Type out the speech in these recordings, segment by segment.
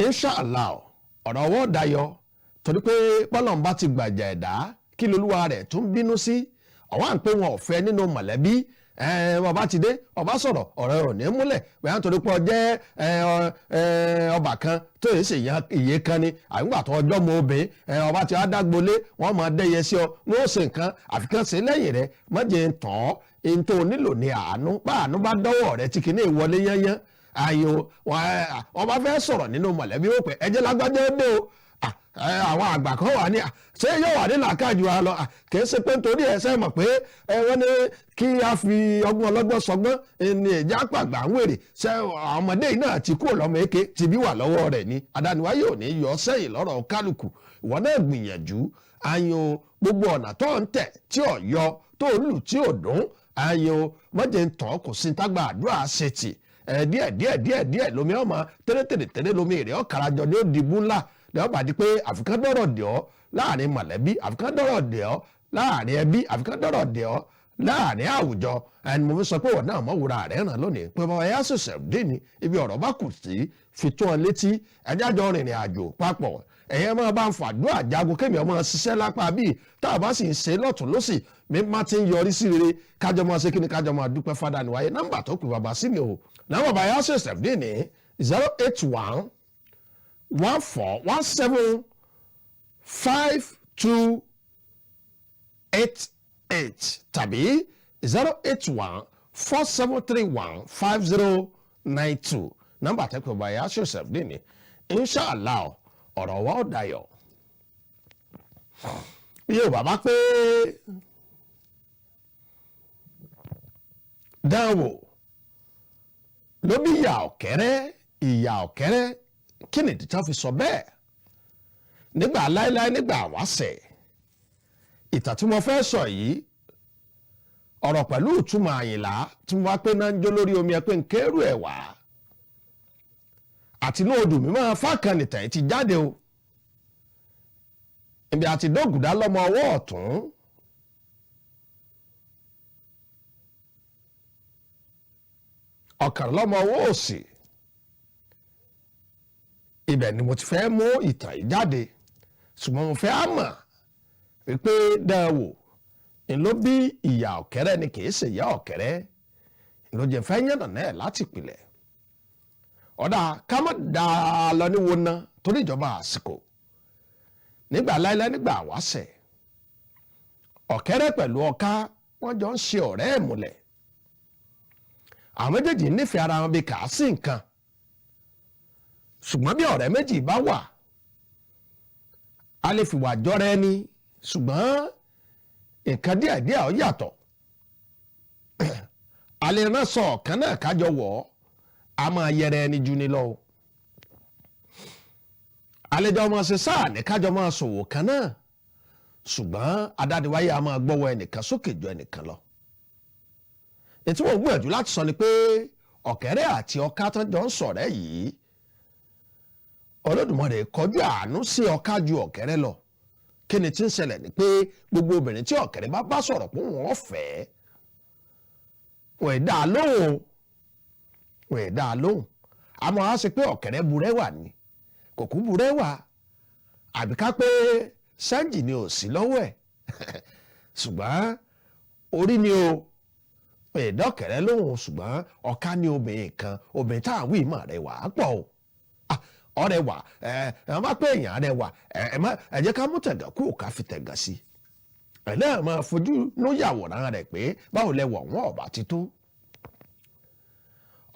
inshallah ọ̀rọ̀ ọwọ́ dayọ̀ torí pé bọ́lọ̀n bá ti gbàjà ẹ̀dá kí lolúwa rẹ̀ tún bínú sí ọ̀wá ń pé wọn ò fẹ́ nínú mọ̀lẹ́bí ọba ti dé ọba sọ̀rọ̀ ọ̀rọ̀ ò ní múlẹ̀ bẹ́ẹ̀ nítorí pé ọjẹ́ ọba kan tó yẹ ṣe iye kan ni àyùngbà tó ọjọ́ mọ obìnrin ọba ti wá dágbolé wọ́n máa dẹ́yẹ sí ọ ní ó ṣe nǹkan àfikàn ṣe lẹ́yìn rẹ̀ mọ́jẹ̀ ń tàn ọ́ èyí tó nílò ní àánú bá àánú bá dọ́wọ́ rẹ̀ tí kìíní ìwọlé yányán ayò ọba fẹ́ sọ̀rọ̀ nínú mọ̀lẹ́bí ó pé ẹjẹ́ lágbájá ó dé o àwọn àgbà kan wà ní ṣé yóò wà ní làákàjù wa lọ kì í ṣe pé nítorí ẹsẹ̀ mọ̀ pé wọ́n ní kí a fi ọgbọ́n ọlọ́gbọ́n sọgbọ́n ní ìjà pàgbà ń wèrè ṣé ọmọdé yìí náà ti kúrò lọ́mọ èké ti bí wà lọ́wọ́ rẹ̀ ni adániwáyé ò ní yọ sẹ́yìn lọ́rọ̀ kálukú ìwọ náà gbìyànjú ayan gbogbo ọ̀nà tó ń tẹ̀ tí ò yọ tó ń lù tí ò dún ayan mọ́jẹ̀ ń tàn kò sí tágbà àdúrà ṣe tì díẹ̀ lomi ọmọ tẹ́lẹ̀ lomi èrè ọ̀kàràjọ ní ó dìbò ńlá lẹ́yìn bá di pé àfikán dọ̀rọ̀ dẹ̀ ọ́ láàrin mọ̀lẹ́bí àfikán dọ̀rọ̀ dẹ̀ ọ́ láàrin ẹbí àfikán dọ̀rọ̀ dẹ̀ ọ́ láàrin àwùjọ ẹni mo fi sọ pé wọ́n náà mọ̀ wúra rẹ̀ ràn lónìí pé bàbá yá ṣẹ̀ṣẹ̀ dé ni ibi ọ̀rọ̀ bá kù sí fi tó ọ létí ẹjẹ́ àjọ rìnrìn àjò papọ̀ ẹ̀yẹ́ máa bá ń fàdúrà jagun kémi ọmọ ṣiṣẹ́ lápá bíi tá a bá sì ń ṣe lọ́tún lọ́sì mi má ti ń yọrí sí rere kájọ máa ṣe kíni kájọ máa dúpẹ́ fádà níwáyé nọ́mbà tó kù bàbá sí ni o náà bàbá yá ṣẹ̀ṣẹ̀ dé ní 081 14175288 tàbí 08147315092 nọ́mbà tẹ́kọ̀ bá yá ṣẹ̀ṣẹ̀ dé ní inshallah ọ̀rọ̀ wa ó dayọ̀ bí yóò bàbá pé dáwò ló bí ìyà ọ̀kẹ́rẹ́ kí ni ìdí tí wọ́n fi sọ bẹ́ẹ̀ nígbà láéláé nígbà wáṣẹ̀ ìtàn tí mo fẹ́ sọ yìí ọ̀rọ̀ pẹ̀lú ìtumọ̀ àyìnlá tí mo wá pé náà ń jó lórí omi ẹ pé ń kérú ẹ̀ wá àti inú odò mímọ́ fákan nìtàn yìí ti jáde o ibi àti dógùdá lọ́mọ ọwọ́ ọ̀tún ọ̀kàn lọ́mọ ọwọ́ òsì ibẹ̀ ni mo ti fẹ́ mú ìtàn yìí jáde ṣùgbọ́n mo fẹ́ á mọ̀ wípé dáwò ló bí ìyà ọ̀kẹ́rẹ́ ni kì í ṣe ìyà ọ̀kẹ́rẹ́ ló jẹ́ fẹ́ yànnà náà láti ìpìlẹ̀ ọ̀dà ká má dá a lọ ní wọnà torí ìjọba àsìkò nígbà láéláé nígbà wáṣẹ̀ ọ̀kẹ́rẹ́ pẹ̀lú ọká wọ́n jọ ń ṣe ọ̀rẹ́ ìmùlẹ̀ àwọn méjèèjì nífẹ̀ẹ́ ara wọn bí kà á sí nǹkan ṣùgbọ́n bí ọ̀rẹ́ méjì bá wà a lè fìwà jọra ẹni ṣùgbọ́n nǹkan díẹ̀ ó yàtọ̀ a lè rán sọ ọ̀kan náà kájọ wọ̀ ọ́ a máa yẹrẹ ẹni jù ní lọ o àlejò ọmọ ṣe sáà ní kájọ máa ṣòwò kan náà ṣùgbọ́n adániwáyé a máa gbọ́wọ́ ẹnìkan sókè ju ẹnìkan lọ ètò wọn gbìyànjú láti sọ ni pé ọ̀kẹ́rẹ́ àti ọká tó jọ ń ṣọ̀rẹ́ yìí Olódùmarè kọjú àánú sí ọká ju ọ̀kẹ́rẹ́ lọ kí ni tí ń ṣẹlẹ̀ ni pé gbogbo obìnrin tí ọ̀kẹ́rẹ́ bá sọ̀rọ̀ pé wọ́n fẹ́ wọ́n dá a lóhùn àmọ́ a ṣe pé ọ̀kẹ́rẹ́ burẹ́wà ni kòkú burẹ́wà àbí ká pé sẹ́ǹjì ni ò sí lọ́wọ́ ẹ̀ ṣùgbọ́n orí ni o ìdọ́kẹ̀rẹ́ lóhùn ṣùgbọ́n ọ̀ká ní obìnrin tá à ń wí ìmọ̀ rẹ̀ wà á pọ̀ o ọ̀rẹ́ wà ẹ má pé èèyàn rẹ̀ wà ẹ jẹ́ ká mú tẹ̀gàn kú ká fi tẹ̀gàn sí ẹ náà máa fojú ló yàwòrán rẹ̀ pé báwo lẹ wọ̀ wọ́n ọ̀bà ti tó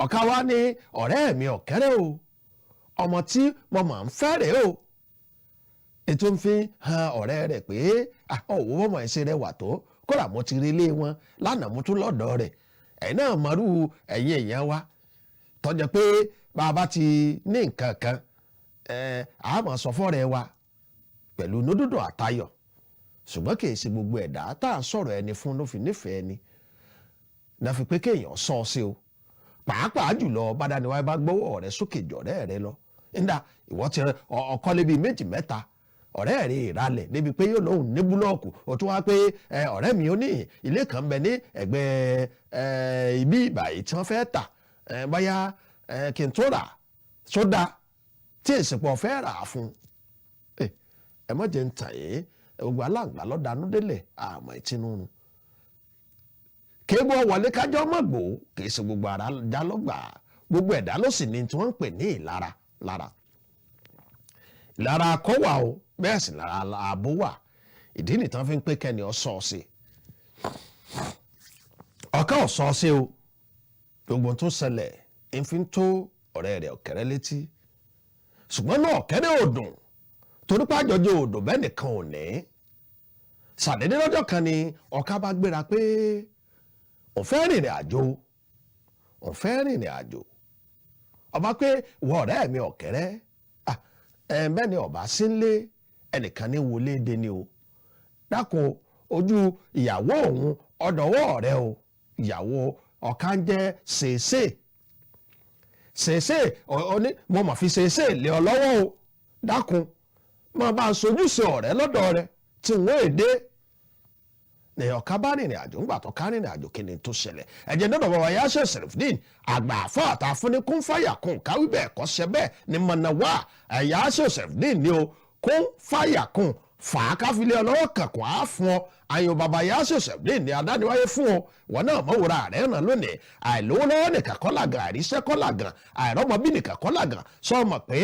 ọ̀ká wa ní ọ̀rẹ́ mi ọ̀kẹ́rẹ́ o ọmọ tí mo máa ń fẹ́rẹ̀ o ètò ń fi hàn ọ̀rẹ́ rẹ̀ pé ọ̀wọ́ ọmọ ẹ̀ṣẹ̀ rẹ̀ wà tó kódà mo ti rí ilé wọn lánàá mo tún lọ́dọ̀ rẹ̀ ẹ̀yin náà mọ̀rú ẹ̀yin èèyàn wa tọ́jà pé bá a bá ti ní nǹkan kan a máa sọ fọ́rẹ́ wa pẹ̀lú nódòdó àtayọ̀ ṣùgbọ́n kì í ṣe gbogbo ẹ̀dá tá à ń sọ̀rọ̀ ẹni fún ló fi nífẹ̀ẹ́ ẹni náà fi pé kéèyàn sọ ọ sí o pàápàá jùlọ bádániwáyé bá gbọ́wọ́ rẹ sókè jọ̀rẹ́ rẹ lọ nígbà ìwọ ti ọkọ́lé bíi méjì mẹ́ta ọ̀rẹ́ rẹ̀ ìralẹ̀ débi pé yóò lóhùn ní búlọ́ọ̀kù ó tún wá pé ọ̀rẹ́ mi ò ní ilé kan bẹ ní ẹ̀gbẹ́ ibi ìbàyí tí wọ́n fẹ́ tà báyà kí n tó rà sódà tí ìsìnkú fẹ́ rà á fún ẹ mọ̀ jẹ́ ń tàn yín gbogbo aláǹgbá lọ́dàánú délẹ̀ àmọ́ ìtinúrun kéèbọ̀ wọlé kájọ́ mọ̀ gbò kì í ṣe gbogbo ara já lọ́gbà gbogbo ẹ̀dá ló sì ní tí wọ́n ń pè ní ìlara ìlara akọ wà o bẹ́ẹ̀ sì lára ààbò wà ìdí nìtàn fi ń pé kẹ́ni ọ̀sọ̀ọ̀sẹ̀ ọ̀ká ọ̀sọ̀ọ̀sẹ̀ o gbogbo tó ṣẹlẹ̀ ń fi ń tó ọ̀rẹ́ rẹ̀ ọ̀kẹ́rẹ́ létí ṣùgbọ́n náà ọ̀kẹ́rẹ́ ò dùn torí pàjọjọ odò bẹ́ẹ̀ nìkan ò ní ṣàdédé lọ́jọ́ kan ni ọ̀ká bá gbéra pé òun fẹ́ rìnrìn àjò ọba pé wọ ọ̀rẹ́ mi ọ̀kẹ́rẹ́ bẹ́ẹ̀ ni ọba sí ń lé ẹnìkan ní wọlé dé ni o dákun ojú ìyàwó òun ọ̀dọ̀wọ́ rẹ o ìyàwó ọ̀ká ń jẹ́ ṣèṣe mo mà fi ṣèṣe lé ọ lọ́wọ́ o dákun máa bá a sojúṣe ọ̀rẹ́ lọ́dọ̀ rẹ tí wọ́n èdè ní ọ̀ká bá rìnrìn àjò ńgbà tó ká rìnrìn àjò kí ni tó ṣẹlẹ̀ ẹ̀jẹ̀ náà bàbá wa Yasir Sharifdeen àgbà àfọ́ àtàfúnni kún fàyà kún káwí bẹ́ẹ̀ kọ́ ṣẹ bẹ́ẹ̀ ni mọ̀nàwá Yasir Sharifdeen ni o kún fàyà kún fàákàfilẹ̀ ọlọ́wọ́ kankun á fún ọ àyàn bàbá Yasir Sharifdeen ní adániwáyé fún ọ wọn náà mọ̀ wúra rẹ̀ ràn lónìí àìlówó lọ́wọ́ nìkan kọ́ làgàn àìríṣẹ́ kọ́ làgàn àìrọ́mọbí nìkan kọ́ làgàn sọ mọ̀ pé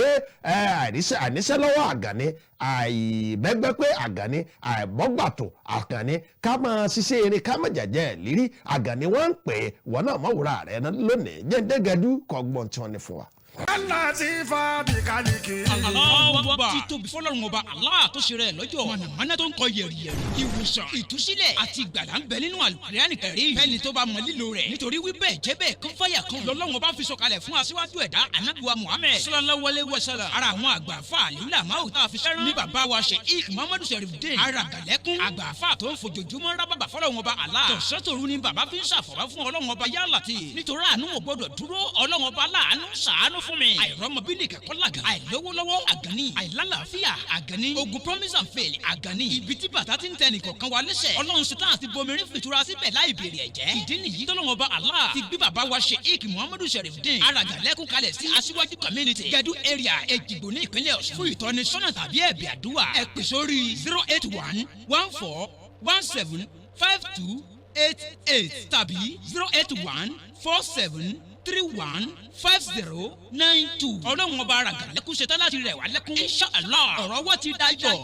àìníṣẹ́ lọ́wọ́ àgàn ni àìbẹ́gbẹ́ pé àgàn ni àìbọ́gbàtò àgàn ni ká máa ṣiṣẹ́ eré ká má jẹ̀jẹ̀ lírí àgàn ni wọ́n ń pè é wọn náà mọ̀ wúra rẹ̀ ràn lónìí jẹ́ndẹ́gẹ́dú kọ́gbọ́n tí wọ́n ní fún wa. Aláàtífà bìkálíkì. Aláwọ̀ ti tóbi fọlọ́run ọba Allah tó ṣe rẹ̀ lọ́jọ́ mọ̀nàmọ́ná tó ń kọ yẹ̀rìyẹ̀rì. Ìwòsàn, ìtúsílẹ̀ àti ìgbàlà ń bẹ nínú Al-Qur'ani Karim. Bẹ́ẹ̀ni tó bá mọ lílo rẹ̀. Nítorí wípé jẹ́ bẹ́ẹ̀ kún fáyà kan. Lọ́lọ́run ọba fi sọ̀kalẹ̀ fún aṣíwájú ẹ̀dá Ànábì wa Muhammad sallallahu alaihi wasallam. Ara àwọn àgbààfà àlílà máa ò tá a fi ṣẹ́rán. Ní bàbá wa Sheikh Muhammadu Sharifdeen. Ara gàlẹ́kún. Àgbààfà tó ń fojoojúmọ́ rábàbà fọlọ́run ọba Allah. Tọ̀sán-tòru ni bàbá fi ń ṣàfọ̀wá fún ọlọ́run ọba Ya Latif. Nítorí àánú ò gbọdọ̀ dúró ọlọ́run ọba láàánú ṣàánú fún mi. Àìrọ́mọbí nìkan kọ́ làgàn. Àìlówólọ́wọ́ àgànní. Àìlálàáfíà àgànní. Ogun promise and fail àgànní. Ibi tí bàtà ti ń tẹ nìkọ̀ọ̀kan wa lẹ́sẹ̀. Ọlọ́run ṣetán àti bomirin fìtura síbẹ̀ láì béèrè ẹ̀jẹ̀. Ìdí nìyí tọ́lọ́run ọba Allah ti gbé bàbá wa Sheikh Muhammadu Sharifdeen. Aràgàlẹ́kùn kalẹ̀ sí Aṣíwájú community. Gẹ̀dú area Èjìgbò ní ìpínlẹ̀ Ọ̀ṣun. Fún ìtọ́nisọ́nà tàbí ẹ̀bẹ̀ àdúrà. Ẹ pè sórí 08114175288 tàbí 08147315092. Ọlọ́run ọba aràgàlẹ́kùn ṣetán láti rẹ̀ wá lẹ́kún. Inshallah ọ̀rọ̀ wọ́n ti dájọ́.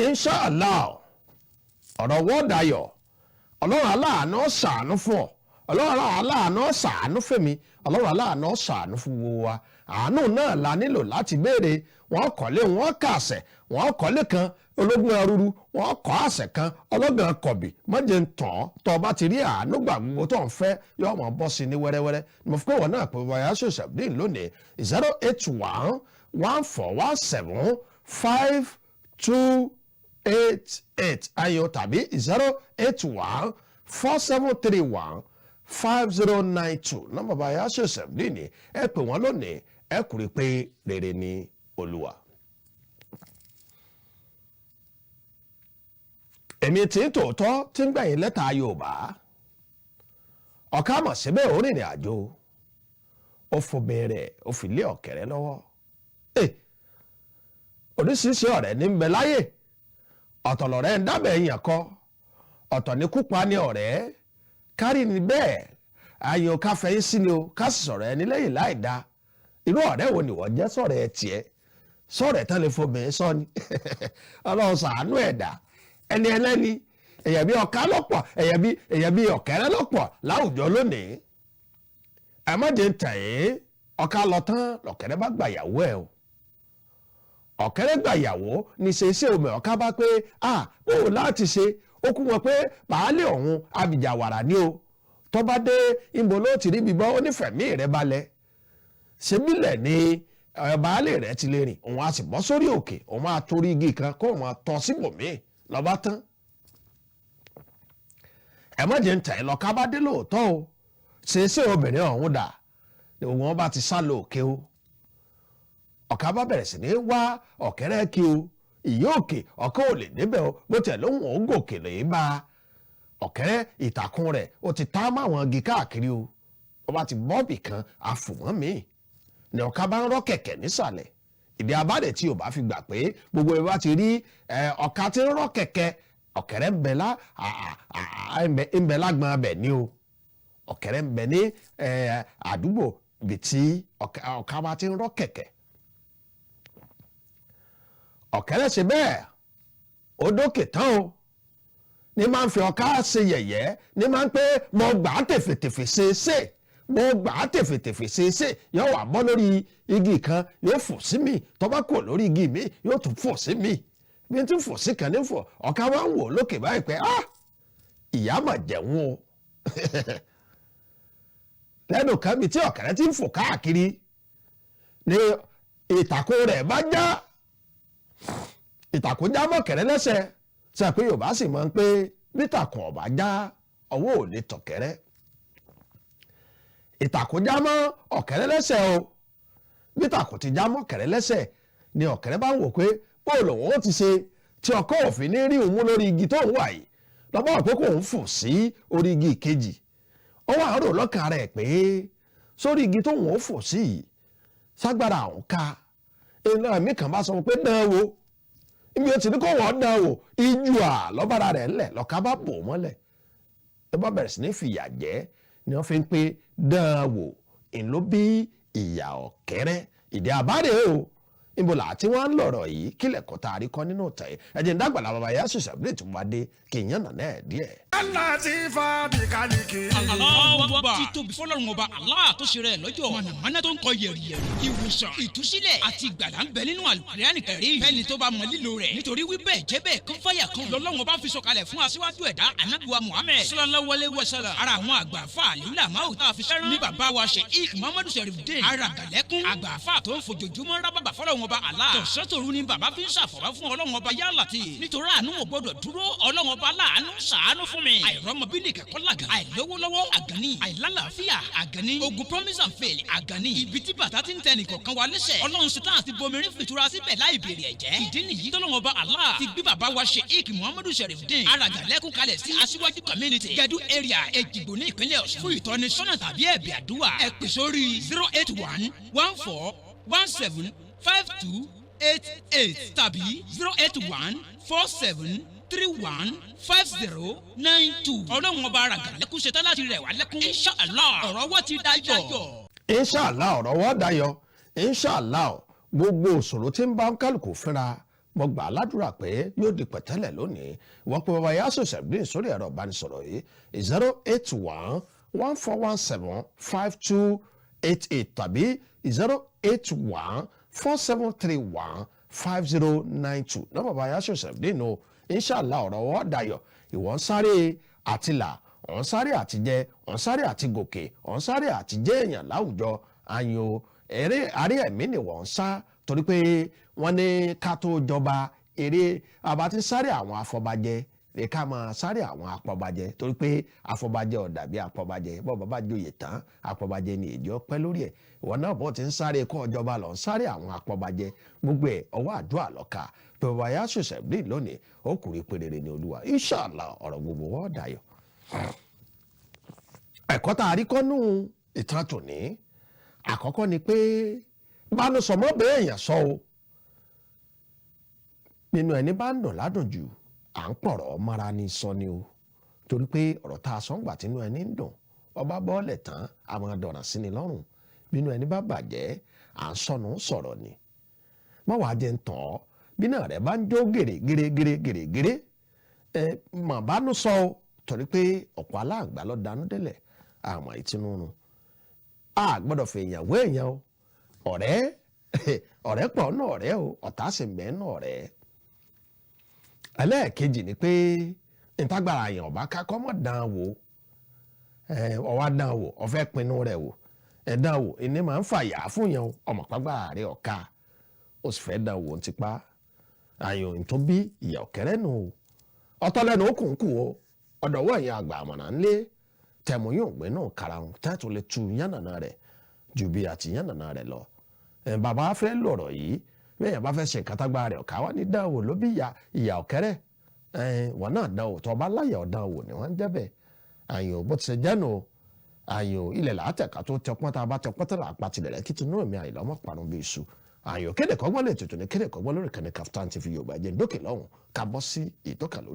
Inshallah ọ̀rọ̀ wọ́n dayọ̀ ọlọ́run aláàánú ṣàánú fún ọ ọlọ́run aláàánú ṣàánú fẹ́mi ọlọ́run aláàánú ṣàánú fún gbogbo wa àánú náà la nílò láti béèrè wọ́n kọ́lé wọ́n kàṣẹ wọ́n kọ́lé kan ológun arúrú wọ́n kọ́ àṣẹ kan ọlọ́gàn kọ̀bì mọ́jẹ̀ ń tàn tọ́ bá ti rí àánú gbà gbogbo tó ń fẹ́ yóò mọ̀ bọ́ sí ní wẹ́rẹ́wẹ́rẹ́ mo fi pé wọn náà pé wọ́n Yasir Sharifdeen lónìí 08114175288 ayọ̀ tàbí 08147315092 nọ́mbà bá Yasir Sharifdeen ní ẹ pè wọ́n lónìí ẹ kúrò pé rere ni Olúwa. èmi tí ń tòótọ́ tí ń gbẹ̀yìn lẹ́tà Yorùbá ọ̀ká mọ̀ síbẹ̀ ó rìnrìn àjò ó fòbin rẹ̀ ó fi lé ọ̀kẹ́rẹ́ lọ́wọ́ oríṣiríṣi ọ̀rẹ́ ní ń bẹ láyé ọ̀tọ̀ lọ̀rẹ́ ń dábẹ̀ èèyàn kọ ọ̀tọ̀ ní kúpa ní ọ̀rẹ́ kárí ni bẹ́ẹ̀ ayò káfẹ́yìn sí ni o ká sì sọ̀rọ̀ ẹni lẹ́yìn láì dá irú ọ̀rẹ́ wo ni wọ́n jẹ́ sọ̀rọ̀ ẹ tiẹ̀ sọ̀rọ̀ ẹ̀ tán lè fòbin sọ ni Ọlọ́run ṣàánú ẹ̀dá ẹni ẹlẹ́ni èyàn bí ọ̀ká lọ́pọ̀ èyàn bí ọ̀kẹ́rẹ́ lọ́pọ̀ láwùjọ lónìí ẹ má jẹ́ ń tẹ̀ yín ọ̀ká lọ tán lọ̀kẹ́rẹ́ bá gbàyàwó ẹ̀ o ọ̀kẹ́rẹ́ gbàyàwó ní ṣe omi ọ̀ká bá pé bóò láti ṣe ó kú wọn pé baálé ọ̀hún abìjàwàrà ni o tó bá dé ìbò ló ti rí bíbọ́ onífẹ̀mí rẹ̀ balẹ̀ ṣebílẹ̀ ni baálé rẹ̀ ti lè rìn òun á sì bọ́ sórí òkè òun á torí igi kan kó òun á tọ́ síbòmíì lọ́ba tán ẹ má jẹ́ ń tẹ̀ lọ́ka bá dé lóòótọ́ o ṣeéṣe obìnrin ọ̀hún dà ni wọ́n bá ti sá lọ òkè o ọ̀ká bá bẹ̀rẹ̀ sí ní wá ọ̀kẹ́rẹ́ kí o ìyá òkè ọ̀ká ò lè débẹ̀ o bó tẹ̀ lóhùn ó gòkè lè bá ọ̀kẹ́rẹ́ ìtàkùn rẹ̀ ó ti tá máwọn igi káàkiri o ó bá ti bọ́ọ̀bì kan àfùmọ́ míì ni ọ̀ká bá ń rọ́ kẹ̀kẹ́ nísàlẹ̀ ìdí abáde tí o bá fi gbà pé gbogbo ẹ bá ti rí ọ̀ka tí ń rọ́ kẹ̀kẹ́ ọ̀kẹ́rẹ́ ń bẹ lágbọn abẹ ní o ọ̀kẹ́rẹ́ ń bẹ ní àdúgbò bí tí ọ̀ka bá ti ń rọ́ kẹ̀kẹ́ ọ̀kẹ́rẹ́ ṣe bẹ́ẹ̀ ó dókè tán o ní máa ń fi ọ̀ka ṣe yẹ̀yẹ́ ní máa ń pé mo gbà á tèfètèfè ṣeéṣe mo gbà á tèfètèfè ṣeéṣe yóò wà bọ́ lórí igi kan yóò fò sí mi tó bá kò lórí igi mi yóò tún fò sí mi bí n tún fò sí kan ní fò ọ̀ka wá ń wò lókè báyìí pé ìyá mà jẹun o lẹ́nu kan bí tí ọ̀kẹ́rẹ́ ti ń fò káàkiri ni ìtàkùn rẹ̀ bá já ìtàkùn já mọ́kẹ́rẹ́ lẹ́sẹ̀ tí a pé Yorùbá sì máa ń pé nítàkùn ọ̀bá já ọwọ́ ò lè tọ̀kẹ́rẹ́ ìtàkùn já mọ́ ọ̀kẹ́rẹ́ lẹ́sẹ̀ o nítàkùn ti já mọ́kẹ́rẹ́ lẹ́sẹ̀ ni ọ̀kẹ́rẹ́ bá ń wò pé bóòlù òun ó ti ṣe tí ọkọ òfin ní rí òun lórí igi tó ń wà yìí lọ́bọ̀ pé kò ń fò sí orí igi kejì ó wà rò lọ́kàn rẹ̀ pé sórí igi tó ń fò sí yìí ságbára àwọn ká iná mi kàn bá sọ pé dán wò ibi ó ti ní kó wọ́n dán wò ijú lọ́bàrà rẹ̀ ńlẹ̀ lọ́ka bá bò mọ́lẹ̀ ẹ bá bẹ̀rẹ̀ sí ní fìyà jẹ ni wọ́n fi ń pé dán wò ńlọ bí ìyà ọ̀kẹ́rẹ́ ìdí àbáde o níbo là tí wọ́n ń lọ̀rọ̀ yìí kílẹ̀ kọ́ta àríkọ́ nínú ìtàn yìí ẹ̀jẹ̀ ń dàgbàlá bàbá yà ṣẹ̀ṣẹ̀ bí ètò wa dé kì í yànnà náà díẹ̀. Latifa bikaliki. Aláwọ̀ ti tóbi fọlọ́run ọba Allah tó ṣe rẹ̀ lọ́jọ́ mọ̀nàmọ́ná tó ń kọ yẹ̀rìyẹ̀rì ìwòsàn ìtúsílẹ̀ àti ìgbàlà ń bẹ nínú àlùkùránì kẹrìm fẹ́ni tó bá mọ lílo rẹ̀ nítorí wípé jẹ́ bẹ́ẹ̀ kán fàyà kan lọ́lọ́run ọba fi sọ̀kalẹ̀ fún aṣíwájú ẹ̀dá anábìwa Muhammad sallallahu alaihi wasallam ara àwọn àgbààfà lílà máa ò tá a fi sẹ́rán ní bàbá wa Sheikh Muhammadu Sharifudeen aragalẹ́kún àgbààfà tó ń fojoojúmọ́ rábàbà fọlọ́run ọba Allah tọ̀sọ́tòru ni bàbá fi ń ṣàfọ̀mọ́ fún ọlọ́run ọba yálàtì nítorí àánú ò gbọdọ̀ dúró ọlọ́run ọba láàánú ṣàánú fún mi àìrọ́mọbílì kẹ́kọ́ làgàn àìlówólọ́wọ́ àgànní àìlálàáfíà àgànní ogun promise and fail àgànní ibi tí bàtà ti ń tẹ nìkọ̀ọ̀kan wa lẹ́sẹ̀ ọlọ́run ṣetán àti bomirin fìtura síbẹ̀ láì béèrè ẹ̀jẹ̀ ìdí nìyí tọ́lọ́run ọba Allah ti gbé bàbá wa Sheikh Muhammadu Sharifudeen aragalẹ́kún kalẹ̀ sí aṣíwájú community gẹ̀dú area Èjìgbò ní ìpínlẹ̀ Ọ̀ṣun fún ìtọ́nisọ́nà tàbí ẹ̀bẹ̀ àdúrà ẹ pè sórí 08114175288 tàbí 08147315092. ọlọ́run ọba aragalẹ́kún ṣetán láti rẹ̀ wá lẹ́kún inshallah ọ̀rọ̀ wọ́n ti dájọ́. inshallah ọ̀rọ̀ wọ́n dayọ̀ inshallah gbogbo òṣòro tí ń bá ń kálukú fínra mo gbà ládùúrà pé yóò di pẹ̀tẹ́lẹ̀ lónìí wọ́n pe bàbá yà ṣẹ̀ṣẹ̀ bí sórí ẹ̀rọ ìbánisọ̀rọ̀ yìí 08114175288 tàbí 08147315092 náà bàbá yà ṣẹ̀ṣẹ̀ bí nù inshallah ọ̀rọ̀ wọ́n dayọ̀ ìwọ̀n sáré àtìlà ọ̀n sáré àtijẹ ọ̀n sáré àtigòkè ọ̀n sáré àtijẹ́ èèyàn láwùjọ àyò eré àrí ẹ̀mí ni wọ́n ń sá torí pé wọ́n ní ká tó jọba eré àbá ti sáré àwọn afọbajẹ lè ká máa sáré àwọn apọbajẹ torí pé afọbajẹ ò dàbí apọbajẹ bọ́ bàbá joyè tán apọbajẹ ni èjì ọpẹ́ lórí ẹ̀ ìwọ náà bọ́ ti ń sáré kọ́ ọjọba lọ ń sáré àwọn apọbajẹ gbogbo ẹ̀ ọwọ́ àdúrà lọ́ka bàbá yà ṣẹ̀ṣẹ̀ bí lónìí ọkùnrin pérére ni olúwa inshallah ọ̀rọ̀ gbogbo wọ́n dayọ̀ ẹ̀kọ́ tá a rí kọ́nú ìtàn tòní àkọ́kọ́ ni pé bánu sọmọ́ bẹ́ẹ̀ èèyàn sọ o nínú ẹni bá ń dùn ládùn jù à ń pọ̀rọ̀ mọ́ra ní sọ ni o torí pé ọ̀rọ̀ tá a sọ ń gbà tínú ẹni ń dùn ọba bọ́ọ̀lẹ̀ tán àwọn adọ̀ràn sí ni lọ́rùn bínú ẹni bá bàjẹ́ à ń sọnù sọ̀rọ̀ ni má wàá jẹ́ ń tàn ọ́ bínú rẹ̀ bá ń jó gèrè mà bánu sọ o torí pé ọ̀pọ̀ aláǹgbá ló dánú délẹ̀ àmọ́ ìtinúrun a gbọ́dọ̀ fi èèyàn wé èèyàn o ọ̀rẹ́ pọ̀ náà ọ̀rẹ́ o ọ̀tá sì mẹ́ náà ọ̀rẹ́ ẹlẹ́ẹ̀kejì ni pé ìtagbára èèyàn ọba kákọ́ mọ̀ dán wò ọwá dán wò ọfẹ́ pinnu rẹ̀ wò ẹ̀dán wò ẹni máa ń fàyà fún yẹn ọmọ pàgbára rẹ̀ ọ̀ka ó sì fẹ́ dán wò ń tipa àyò tó bí ìyà ọ̀kẹ́rẹ́ nù o ọtọ́lẹ́nu ó kùnkù o ọ̀dọ̀wọ́ ẹ̀yìn àgbà àmọ̀nà ńlé tẹ̀mú yóò gbé náà karahun tẹ́tù lè tu yánnàná rẹ̀ ju bí àti yánnàná rẹ̀ lọ. bàbá fẹ́ lọ̀rọ̀ yìí bẹ́ẹ̀ bá fẹ́ ṣe nǹkan tágbá rẹ̀ ọ̀ká wá ní dáwò ló bí ìyà ọ̀kẹ́rẹ́ wọn náà dáwò tó ọba láyà ọ̀dáwò ni wọ́n ń jẹ́ bẹ́ẹ̀ àyò bó ti ṣe jẹ́nu àyò ilẹ̀ làátẹ̀ká tó tẹpọ́n tá a bá tẹpọ́n tẹ̀lé àpàtìlẹ̀ rẹ̀ kí tinú mi àyìnlá ọmọ parun bí iṣu àyàn Kéde Kọ́gbọ́n lè tuntun ní Kéde Kọ́gbọ́n lórí ìkànnì Kaftan TV Yorùbá jẹ́ ndókè lọ́hùn ká bọ́ sí ìtọ́ka lórí.